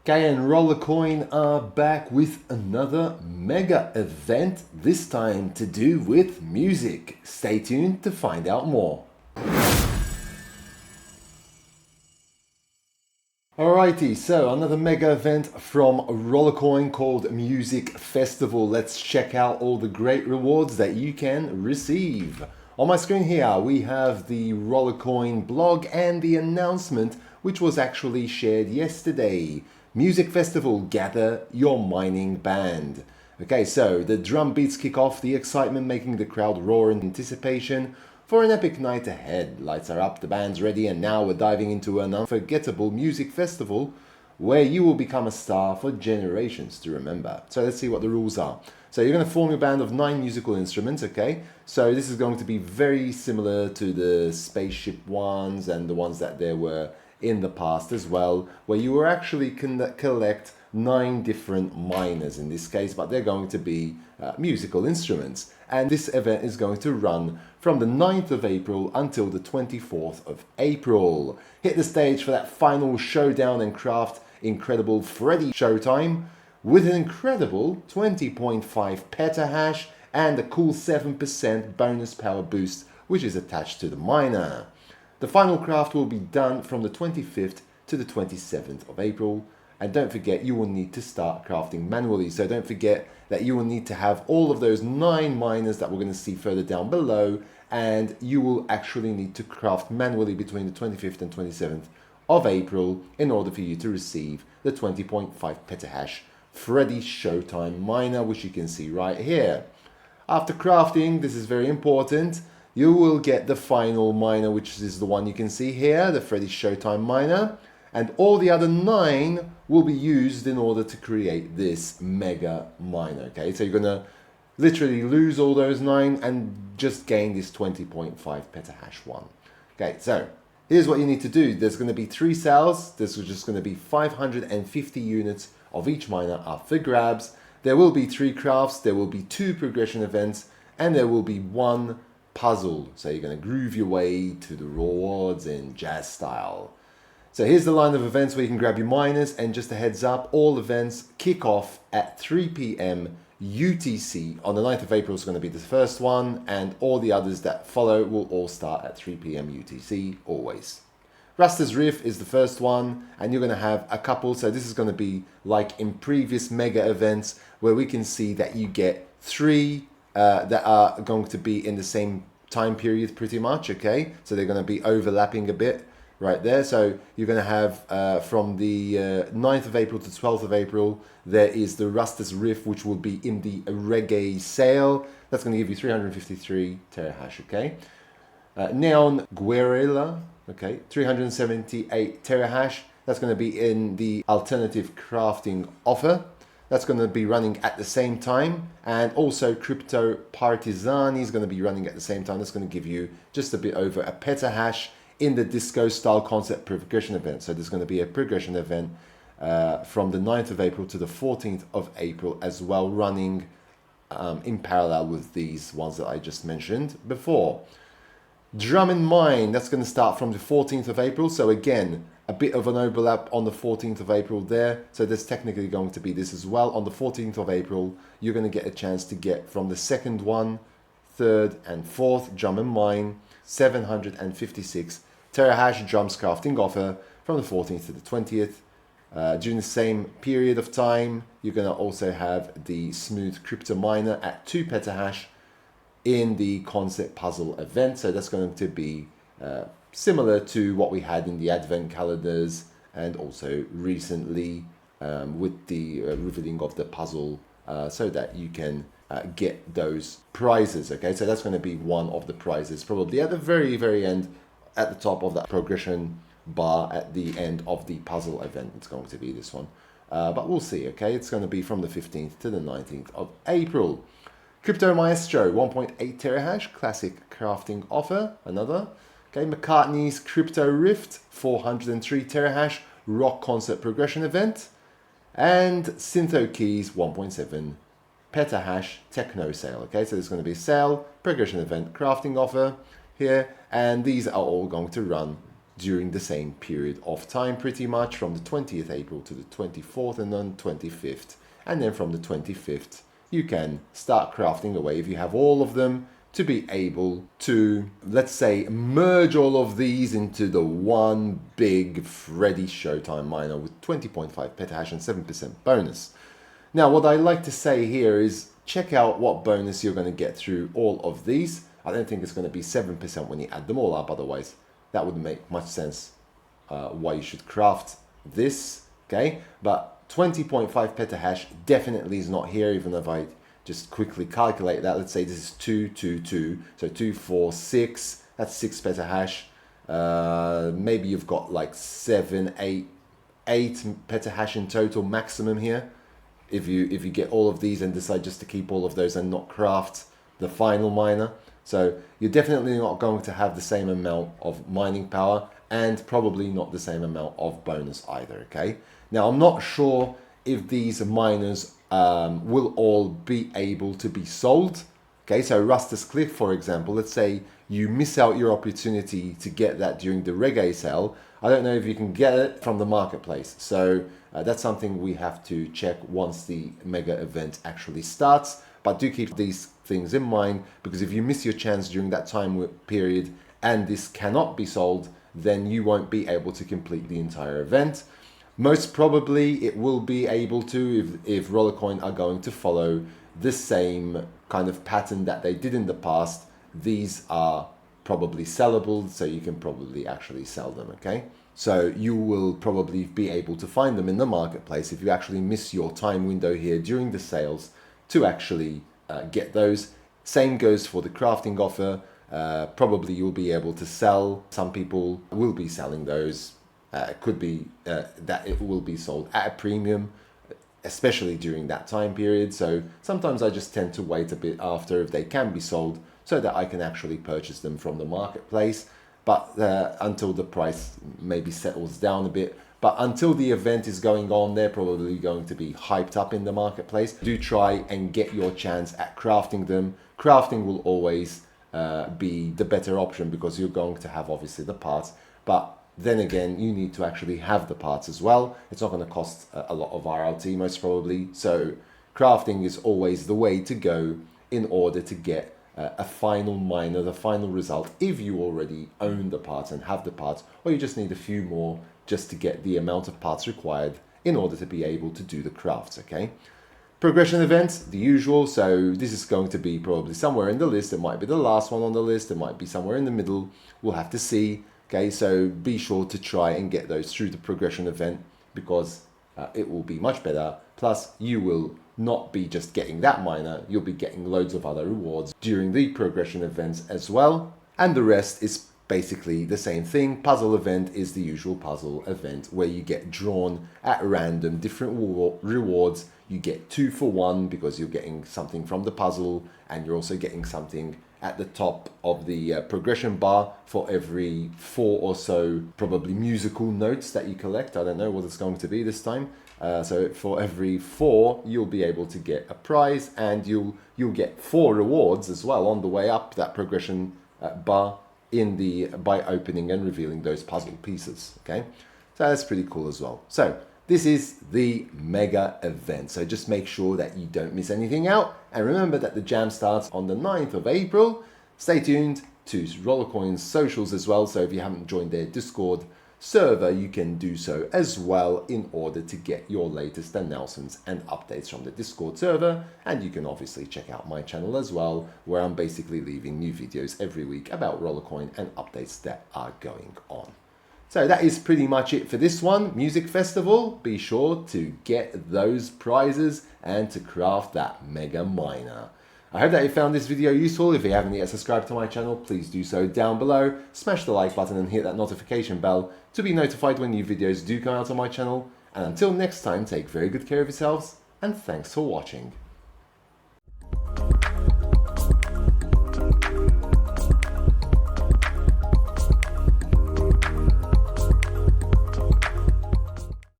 Okay, and Rollercoin are back with another mega event, this time to do with music. Stay tuned to find out more. Alrighty, so another mega event from Rollercoin called Music Festival. Let's check out all the great rewards that you can receive. On my screen here, we have the Rollercoin blog and the announcement, which was actually shared yesterday. Music Festival, gather your mining band. Okay, so the drum beats kick off, the excitement making the crowd roar in anticipation for an epic night ahead. Lights are up, the band's ready, and now we're diving into an unforgettable music festival where you will become a star for generations to remember. So let's see what the rules are. So you're going to form your band of 9 musical instruments, okay? So this is going to be very similar to the spaceship ones and the ones that there were in the past as well, where you will actually collect 9 different miners in this case, but they're going to be musical instruments. And this event is going to run from the 9th of April until the 24th of April. Hit the stage for that final showdown and craft incredible Freddy showtime with an incredible 20.5 petahash and a cool 7% bonus power boost, which is attached to the miner. The final craft will be done from the 25th to the 27th of April. And don't forget, you will need to start crafting manually. So don't forget that you will need to have all of those 9 miners that we're going to see further down below. And you will actually need to craft manually between the 25th and 27th of April in order for you to receive the 20.5 petahash Freddy Showtime miner, which you can see right here. After crafting, this is very important, you will get the final miner, which is the one you can see here, the Freddy Showtime miner. And all the other 9 will be used in order to create this mega miner, okay? So you're going to literally lose all those 9 and just gain this 20.5 petahash one. Okay, so here's what you need to do. There's going to be 3 cells. This is just going to be 550 units of each miner up for grabs. There will be 3 crafts, there will be 2 progression events, and there will be 1 puzzle. So you're going to groove your way to the rewards in jazz style. So here's the line of events where you can grab your miners, and just a heads up, all events kick off at 3 p.m. UTC. On the 9th of April is going to be the first one, and all the others that follow will all start at 3 p.m. UTC always. Rasta's Riff is the first one, and you're going to have a couple. So this is going to be like in previous mega events where we can see that you get 3 that are going to be in the same time period pretty much, okay? So they're going to be overlapping a bit right there. So you're going to have from the 9th of April to 12th of April, there is the Rasta's Riff, which will be in the reggae sale. That's going to give you 353 terahash, okay? Neon Guerrilla, okay, 378 terahash. That's going to be in the alternative crafting offer. That's going to be running at the same time. And also Crypto Partisan is going to be running at the same time. That's going to give you just a bit over a petahash in the disco style concept progression event. So there's going to be a progression event from the 9th of April to the 14th of April as well, running in parallel with these ones that I just mentioned before. Drum and Mine, that's going to start from the 14th of April. So again, a bit of an overlap on the 14th of April there. So there's technically going to be this as well. On the 14th of April, you're going to get a chance to get from the second one, third and fourth Drum and Mine, 756 terahash drums crafting offer from the 14th to the 20th. During the same period of time, you're going to also have the Smooth Crypto Miner at 2 petahash in the concept puzzle event. So that's going to be similar to what we had in the advent calendars, and also recently with the revealing of the puzzle so that you can get those prizes. Okay, so that's going to be one of the prizes, probably at the very end, at the top of that progression bar at the end of the puzzle event. It's going to be this one, but we'll see. Okay, it's going to be from the 15th to the 19th of April. Crypto Maestro, 1.8 terahash, classic crafting offer, another. Okay, McCartney's Crypto Rift, 403 terahash, rock concert progression event. And Syntho Keys, 1.7 petahash techno sale. Okay, so there's going to be a sale, progression event, crafting offer here, and these are all going to run during the same period of time, pretty much from the 20th April to the 24th and then 25th. And then from the 25th, you can start crafting away if you have all of them to be able to, let's say, merge all of these into the one big Freddy Showtime miner with 20.5 petahash and 7% bonus. Now, what I like to say here is check out what bonus you're going to get through all of these. I don't think it's going to be 7% when you add them all up, otherwise that wouldn't make much sense why you should craft this, okay? But 20.5 petahash definitely is not here, even if I just quickly calculate that. Let's say this is 222, so 2, 4, 6, that's 6 petahash. Maybe you've got like 7, 8 petahash in total maximum here. If you get all of these and decide just to keep all of those and not craft the final miner. So you're definitely not going to have the same amount of mining power and probably not the same amount of bonus either, okay? Now, I'm not sure if these miners will all be able to be sold. Okay, so Ruster's Cliff, for example, let's say you miss out your opportunity to get that during the reggae sale. I don't know if you can get it from the marketplace. So that's something we have to check once the mega event actually starts. But do keep these things in mind, because if you miss your chance during that time period and this cannot be sold, then you won't be able to complete the entire event. Most probably it will be able to if Rollercoin are going to follow the same kind of pattern that they did in the past. These are probably sellable, so you can probably actually sell them, okay? So you will probably be able to find them in the marketplace if you actually miss your time window here during the sales to actually get those. Same goes for the crafting offer. Probably you'll be able to sell. Some people will be selling those. It could be that it will be sold at a premium, especially during that time period. So sometimes I just tend to wait a bit after if they can be sold so that I can actually purchase them from the marketplace. But until the price maybe settles down a bit. But until the event is going on, they're probably going to be hyped up in the marketplace. Do try and get your chance at crafting them. Crafting will always be the better option because you're going to have obviously the parts. But then again, you need to actually have the parts as well. It's not going to cost a lot of RLT most probably. So crafting is always the way to go in order to get a final miner, the final result, if you already own the parts and have the parts, or you just need a few more just to get the amount of parts required in order to be able to do the crafts, okay? Progression events, the usual, so this is going to be probably somewhere in the list. It might be the last one on the list, it might be somewhere in the middle, we'll have to see, okay? So be sure to try and get those through the progression event because it will be much better. Plus, you will not be just getting that miner, you'll be getting loads of other rewards during the progression events as well. And the rest is basically the same thing. Puzzle event is the usual puzzle event where you get drawn at random different rewards. You get 2 for 1 because you're getting something from the puzzle and you're also getting something at the top of the progression bar for every 4 or so probably musical notes that you collect. I don't know what it's going to be this time. So for every 4 you'll be able to get a prize and you'll get 4 rewards as well on the way up that progression bar by opening and revealing those puzzle pieces, okay? So that's pretty cool as well. So this is the mega event. So just make sure that you don't miss anything out. And remember that the jam starts on the 9th of April. Stay tuned to Rollercoin's socials as well. So if you haven't joined their Discord server, you can do so as well in order to get your latest announcements and updates from the Discord server. And you can obviously check out my channel as well, where I'm basically leaving new videos every week about Rollercoin and updates that are going on. So that is pretty much it for this one, Music Festival. Be sure to get those prizes and to craft that mega miner. I hope that you found this video useful. If you haven't yet subscribed to my channel, please do so down below. Smash the like button and hit that notification bell to be notified when new videos do come out on my channel. And until next time, take very good care of yourselves and thanks for watching.